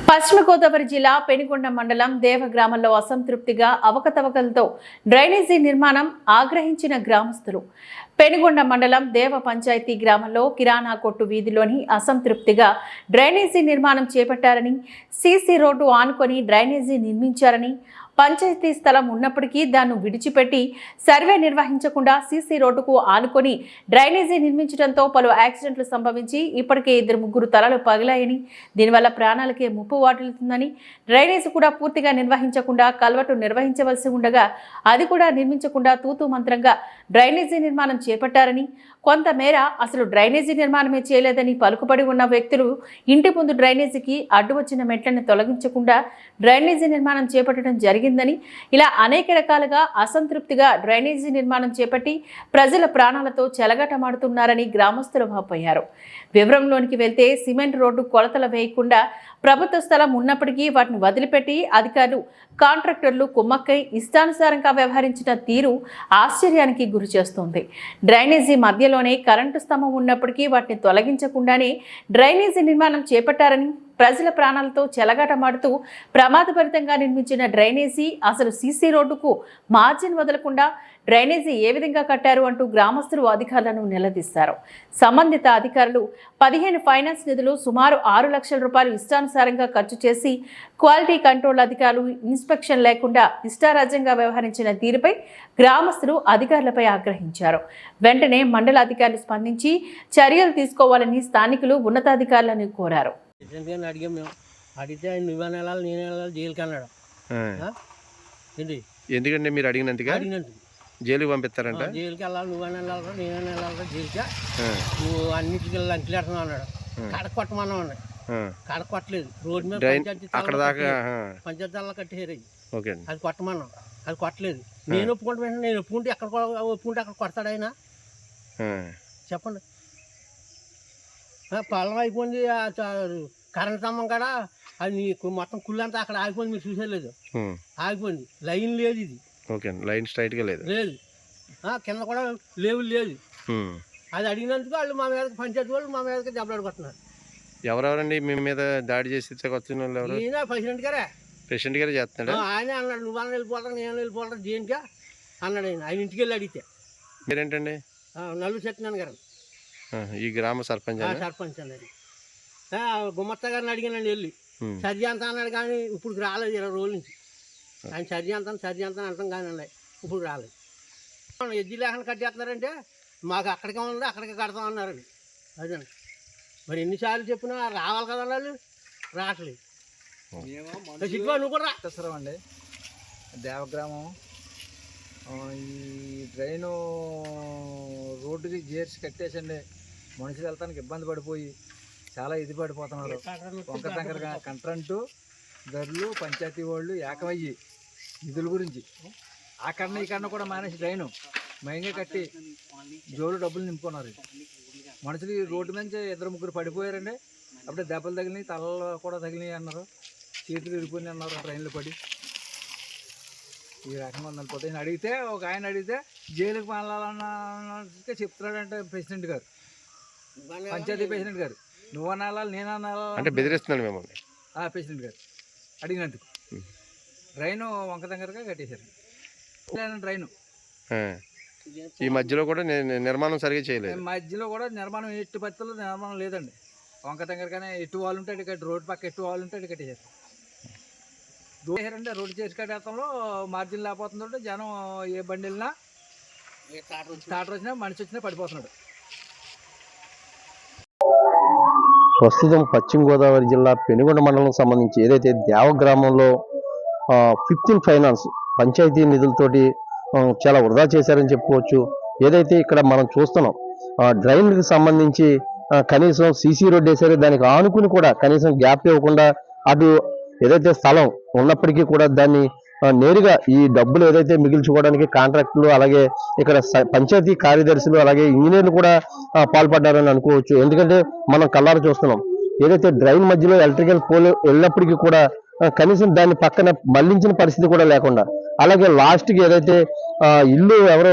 పశ్చిమ గోదావరి జిల్లా పెనుగొండ మండలం దేవ గ్రామంలో అసంతృప్తిగా అవకతవకలతో డ్రైనేజీ నిర్మాణం ఆగ్రహించిన గ్రామస్తులు. పెనుగొండ మండలం దేవ పంచాయతీ గ్రామంలో కిరాణా కొట్టు వీధిలోని అసంతృప్తిగా డ్రైనేజీ నిర్మాణం చేపట్టారని, సీసీ రోడ్డు ఆనుకొని డ్రైనేజీ నిర్మించారని, పంచాయతీ స్థలం ఉన్నప్పటికీ దాన్ని విడిచిపెట్టి సర్వే నిర్వహించకుండా సీసీ రోడ్డుకు ఆనుకొని డ్రైనేజీ నిర్మించడంతో పలు యాక్సిడెంట్లు సంభవించి ఇప్పటికే 2-3 తలలు పగిలాయని, దీనివల్ల ప్రాణాలకే ముప్పు వాటిల్లుతుందని, డ్రైనేజీ కూడా పూర్తిగా నిర్వహించకుండా కల్వటు నిర్వహించవలసి ఉండగా అది కూడా నిర్మించకుండా తూతూ మంత్రంగా డ్రైనేజీ నిర్మాణం చేపట్టారని, కొంతమేర అసలు డ్రైనేజీ నిర్మాణమే చేయలేదని పలుకుబడి ఉన్న వ్యక్తులు ఇంటి ముందు డ్రైనేజీకి అడ్డు వచ్చిన మెట్లను తొలగించకుండా డ్రైనేజీ నిర్మాణం చేపట్టడం జరిగిందని, ఇలా అనేక రకాలుగా అసంతృప్తిగా డ్రైనేజీ నిర్మాణం చేపట్టి ప్రజల ప్రాణాలతో చెలగాటమాడుతున్నారని గ్రామస్తులు వాపోయారు. వివరంలోనికి వెళ్తే సిమెంట్ రోడ్డు కొలతలు వేయకుండా ప్రభుత్వ స్థలం ఉన్నప్పటికీ వాటిని వదిలిపెట్టి అధికారులు, కాంట్రాక్టర్లు కుమ్మక్కై ఇష్టానుసారంగా వ్యవహరించిన తీరు ఆశ్చర్యానికి గురి చేస్తోంది. డ్రైనేజీ మధ్యలోనే కరెంటు స్తంభం ఉన్నప్పటికీ వాటిని తొలగించకుండానే డ్రైనేజీ నిర్మాణం చేపట్టారని, ప్రజల ప్రాణాలతో చెలగాటమాడుతూ ప్రమాదభరితంగా నిర్మించిన డ్రైనేజీ అసలు సీసీ రోడ్డుకు మార్జిన్ వదలకుండా డ్రైనేజీ ఏ విధంగా కట్టారు అంటూ గ్రామస్తులు అధికారులను నిలదీశారు. సంబంధిత అధికారులు 15 ఫైనాన్స్ నిధులు సుమారు 6 లక్షల రూపాయలు ఇష్టానుసారంగా ఖర్చు చేసి క్వాలిటీ కంట్రోల్ అధికారులు ఇన్స్పెక్షన్ లేకుండా ఇష్టారాజ్యంగా వ్యవహరించిన తీరుపై గ్రామస్తులు అధికారులపై ఆగ్రహించారు. వెంటనే మండల అధికారులు స్పందించి చర్యలు తీసుకోవాలని స్థానికులు ఉన్నతాధికారులను కోరారు. అడిగాం మేము, అడిగితే ఆయన నువ్వే వెళ్ళాలి, నేను వెళ్ళాలి, జైలుకి అన్నాడు. ఏంటి ఎందుకంటే మీరు అడిగినంతగా జైలుకి పంపిస్తారంట. జైలుకి వెళ్ళాలి, నువ్వే వెళ్ళాలి, నేనే వెళ్ళాలి జైలుకి, నువ్వు అన్నింటికి లంకిలేడుతున్నావు అన్నాడు. కడక కొట్టమన్నావు అన్నాడు. కడక కొట్టలేదు, రోడ్డు మీద పంచాయతీ తల్ల కట్టేరు, అది కొట్టమన్నాం, అది కొట్టలేదు. నేను ఒప్పుకుంటా, నేను ఒప్పుకుంటే ఎక్కడ ఒప్పుకుంటే అక్కడ కొడతాడు ఆయన. చెప్పండి, పొలం అయిపోయింది, కరెంట్ స్తంభం కాడ అది మొత్తం కుళ్ళంతా అక్కడ ఆగిపోయింది, మీరు చూసేలేదు, ఆగిపోయింది. లైన్ లేదు, ఇది లైన్ స్ట్రైట్ గా లేదు, కింద కూడా లేవు లేదు. అది అడిగినందుకు వాళ్ళు మా మీద, పంచాయతీ వాళ్ళు మా మీదకి దెబ్బలాడుకుంటున్నారు. ఎవరెవరండి మీ మీద దాడి చేసి ప్రెసిడెంట్ గారే చేస్తున్నాడు. ఆయన అన్నాడు, నువ్వు అన్న వెళ్ళిపోతాను, నేను వెళ్ళిపోతాను దేనికా అన్నాడు ఆయన ఇంటికి వెళ్ళి అడిగితే. మీరేంటండి? నలుగురు సత్యనారాయణ గారు, ఈ గ్రామ సర్పంచ్. సర్పంచ్ అన్నది. గుమ్మత్త గారిని అడిగినండి వెళ్ళి, సర్జీ అంతా అన్నాడు కానీ ఇప్పుడు రాలేదు. 20 రోజుల నుంచి ఆయన సర్జీ అంతా అంటాం కానీ అన్నాయి, ఇప్పుడు రాలేదు. ఎద్ది లేకుండా కట్టేస్తున్నారంటే మాకు అక్కడికే ఉంది, అక్కడికే కడతాం అన్నారండి. అదే మరి ఎన్నిసార్లు చెప్పినా రావాలి కదా వాళ్ళు, రావట్లేదు. నువ్వు కూడా రాస్తాం అండి. దేవగ్రామం ఈ డ్రైను రోడ్డుకి జేర్చి కట్టేసండి, మనుషులు వెళ్తానికి ఇబ్బంది పడిపోయి చాలా ఇది పడిపోతున్నారు. వంక దగ్గరగా కంట్రంటు ధరలు పంచాయతీ వాళ్ళు ఏకమయ్యి నిధుల గురించి ఆ కన్నా ఈ కన్నా కూడా మానేసి డ్రైను మైంగా కట్టి జోలు డబ్బులు నింపుకున్నారు. మనుషులు రోడ్డు నుంచి 2-3 పడిపోయారండి. అప్పుడే దెబ్బలు తగిలినాయి, తలలు కూడా తగిలినాయి అన్నారు, చేతులు విరిపోయినాయి అన్నారు ట్రైన్లో పడి. ఈ రకంగా ఉందని పోతే అడిగితే ఒక ఆయన అడిగితే జైలుకి వెళ్ళాలన్న చెప్తున్నాడంటే ప్రెసిడెంట్ గారు, పంచాయతీ ప్రెసిడెంట్ గారు, నువ్వు అనాలి నేను అనాలి అంటే బెదిరిస్తున్నాడు మిమ్మల్ని. ప్రెసిడెంట్ గారు అడిగినందుకు డ్రైను వంక దగ్గరగా కట్టేశారు. డ్రైను ఈ మధ్యలో కూడా నిర్మాణం సరిగా చేయలేదు. మధ్యలో కూడా నిర్మాణం ఎట్టి పద్ధతిలో నిర్మాణం లేదండి. వంక దగ్గరగానే ఎటు వాళ్ళు ఉంటే అటు రోడ్డు పక్క ఎటు వాళ్ళు ఉంటే అటు కట్టేశారు. అంటే రోడ్డు చేసి కట్టేస్తాంలో మార్జిన్ లేకపోతుందంటే జనం ఏ బండి వెళ్ళినా స్టార్టర్ వచ్చినా మనిషి వచ్చినా పడిపోతున్నాడు. ప్రస్తుతం పశ్చిమ గోదావరి జిల్లా పెనుగొండ మండలం సంబంధించి ఏదైతే దేవగ్రామంలో 15 ఫైనాన్స్ పంచాయతీ నిధులతోటి చాలా వృధా చేశారని చెప్పుకోవచ్చు. ఏదైతే ఇక్కడ మనం చూస్తున్నాం డ్రైన్కి సంబంధించి కనీసం సీసీ రోడ్ వేసారో దానికి ఆనుకుని కూడా కనీసం గ్యాప్ ఇవ్వకుండా అటు ఏదైతే స్థలం ఉన్నప్పటికీ కూడా దాన్ని నేరుగా ఈ డబ్బులు ఏదైతే మిగిల్చుకోవడానికి కాంట్రాక్టులు అలాగే ఇక్కడ పంచాయతీ కార్యదర్శులు అలాగే ఇంజనీర్లు కూడా పాల్పడ్డారని అనుకోవచ్చు. ఎందుకంటే మనం కళ్ళారా చూస్తున్నాం ఏదైతే డ్రైన్ మధ్యలో ఎలక్ట్రికల్ పోల్ వెళ్ళినప్పటికీ కూడా కనీసం దాన్ని పక్కన మళ్లించిన పరిస్థితి కూడా లేకుండా, అలాగే లాస్ట్కి ఏదైతే ఇల్లు ఎవరో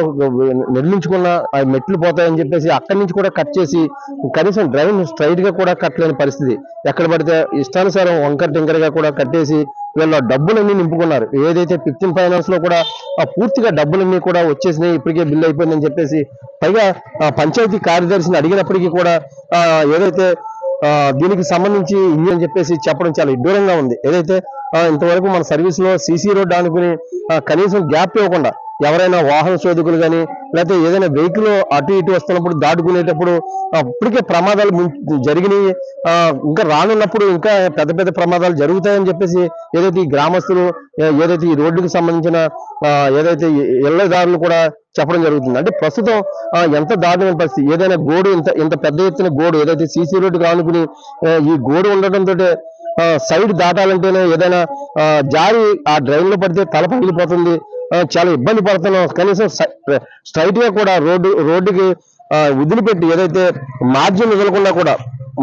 నిర్మించుకున్న ఆ మెట్లు పోతాయని చెప్పేసి అక్కడి నుంచి కూడా కట్ చేసి కనీసం డ్రైన్ స్ట్రైట్ గా కూడా కట్టలేని పరిస్థితి, ఎక్కడ పడితే ఇష్టానుసారం వంకర టింకరగా కూడా కట్టేసి వీళ్ళ డబ్బులన్నీ నింపుకున్నారు. ఏదైతే 15 ఫైనాన్స్ లో కూడా పూర్తిగా డబ్బులన్నీ కూడా వచ్చేసినాయి, ఇప్పటికే బిల్ అయిపోయిందని చెప్పేసి పైగా పంచాయతీ కార్యదర్శిని అడిగినప్పటికీ కూడా ఏదైతే దీనికి సంబంధించి ఇది అని చెప్పేసి చెప్పడం చాలా విడ్డూరంగా ఉంది. ఏదైతే ఇంతవరకు మన సర్వీస్ లో సీసీ రోడ్డు అనుకుని కనీసం గ్యాప్ ఇవ్వకుండా ఎవరైనా వాహన శోధకులు కానీ లేకపోతే ఏదైనా వెహికల్ అటు ఇటు వస్తున్నప్పుడు దాటుకునేటప్పుడు ఇప్పటికే ప్రమాదాలు జరిగినాయి, ఇంకా రానున్నప్పుడు ఇంకా పెద్ద పెద్ద ప్రమాదాలు జరుగుతాయని చెప్పేసి ఏదైతే ఈ గ్రామస్తులు ఏదైతే ఈ రోడ్డుకి సంబంధించిన ఏదైతే ఇళ్లదారులు కూడా చెప్పడం జరుగుతుంది. అంటే ప్రస్తుతం ఎంత దారుణమైన పరిస్థితి, ఏదైనా గోడు ఇంత పెద్ద ఎత్తున గోడు ఏదైతే సీసీ రోడ్డుకి ఆనుకుని ఈ గోడు ఉండటంతో సైడ్ దాటాలంటేనే ఏదైనా జారి ఆ డ్రైన్ లో పడితే తల పగిలిపోతుంది, చాలా ఇబ్బంది పడుతున్నాం. కనీసం స్ట్రైట్ గా కూడా రోడ్డుకి వదిలిపెట్టి ఏదైతే మార్జిన్ వదలకుండా కూడా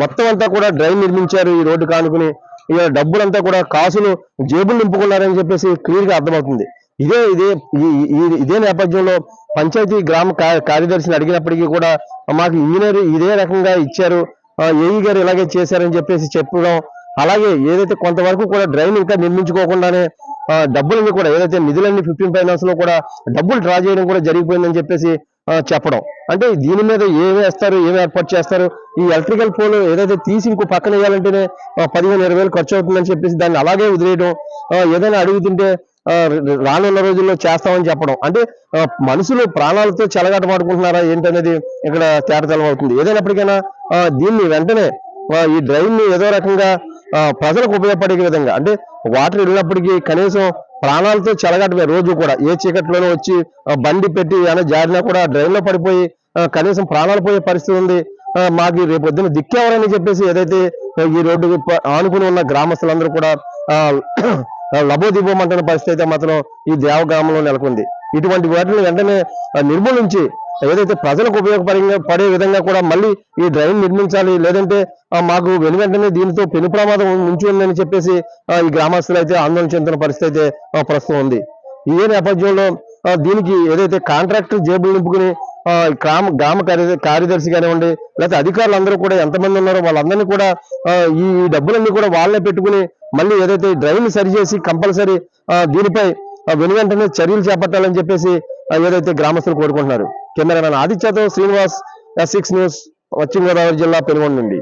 మొత్తం అంతా కూడా డ్రైన్ నిర్మించారు ఈ రోడ్డు కానుకుని, ఇక డబ్బులంతా కూడా కాసులు జేబులు నింపుకున్నారని చెప్పేసి క్లియర్ గా అర్థమవుతుంది. ఇదే నేపథ్యంలో పంచాయతీ గ్రామ కార్యదర్శిని అడిగినప్పటికీ కూడా మాకు ఇంజనీర్ ఇదే రకంగా ఇచ్చారు, ఏఈ గారు ఇలాగే చేశారని చెప్పేసి చెప్పడం, అలాగే ఏదైతే కొంతవరకు కూడా డ్రైన్ ఇంకా నిర్మించుకోకుండానే డబ్బులన్నీ కూడా ఏదైతే నిధులన్నీ 15 ఫైనాన్స్ లో కూడా డబ్బులు డ్రా చేయడం కూడా జరిగిపోయిందని చెప్పేసి చెప్పడం. అంటే దీని మీద ఏమి వేస్తారు, ఏమి ఏర్పాటు చేస్తారు, ఈ ఎలక్ట్రికల్ పోల్ ఏదైతే తీసి ఇంకో పక్కన వేయాలంటేనే 15-20 వేలు ఖర్చు అవుతుందని చెప్పేసి దాన్ని అలాగే వదిలేయడం, ఏదైనా అడుగుతుంటే రానున్న రోజుల్లో చేస్తామని చెప్పడం. అంటే మనుషులు ప్రాణాలతో చెలగాటమాడుకుంటున్నారా ఏంటనేది ఇక్కడ తేటతెల్లం అవుతుంది. ఏదైనప్పటికైనా దీన్ని వెంటనే ఈ డ్రైన్ ని ఏదో రకంగా ప్రజలకు ఉపయోగపడే విధంగా, అంటే వాటర్ వెళ్ళినప్పటికీ కనీసం ప్రాణాలతో చెలగాటమే రోజు కూడా ఏ చీకట్లోనూ వచ్చి బండి పెట్టి ఏమైనా జారినా కూడా డ్రైన్ లో పడిపోయి కనీసం ప్రాణాలు పోయే పరిస్థితి ఉంది. మాకు రేపొద్దున దిక్కెవరని చెప్పేసి ఏదైతే ఈ రోడ్డు ఆనుకుని ఉన్న గ్రామస్తులందరూ కూడా లబోదిబోమంటున్న పరిస్థితి అయితే మాత్రం ఈ దేవగ్రామంలో నెలకొంది. ఇటువంటి వాటిని వెంటనే నిర్మూలించి ఏదైతే ప్రజలకు ఉపయోగపడే విధంగా కూడా మళ్ళీ ఈ డ్రైన్ నిర్మించాలి, లేదంటే మాకు వెనువెంటనే దీనితో పెను ప్రమాదం ఉంచి ఉందని చెప్పేసి ఈ గ్రామస్తులు అయితే ఆందోళన చెందుతున్న పరిస్థితి అయితే ప్రస్తుతం ఉంది. ఇదే నేపథ్యంలో దీనికి ఏదైతే కాంట్రాక్టర్ జేబులు నింపుకుని గ్రామ కార్యదర్శి కానివ్వండి లేకపోతే అధికారులు కూడా ఎంతమంది ఉన్నారో వాళ్ళందరినీ కూడా ఈ డబ్బులన్నీ కూడా వాళ్ళే పెట్టుకుని మళ్ళీ ఏదైతే డ్రైన్ సరిచేసి కంపల్సరీ దీనిపై వెనువెంటనే చర్యలు చేపట్టాలని చెప్పేసి ఏదైతే గ్రామస్తులు కోరుకుంటున్నారు. కెమెరామెన్ ఆదిత్యతో శ్రీనివాస్, S6 న్యూస్, పశ్చిమ గోదావరి జిల్లా పెనుగొండ నుండి.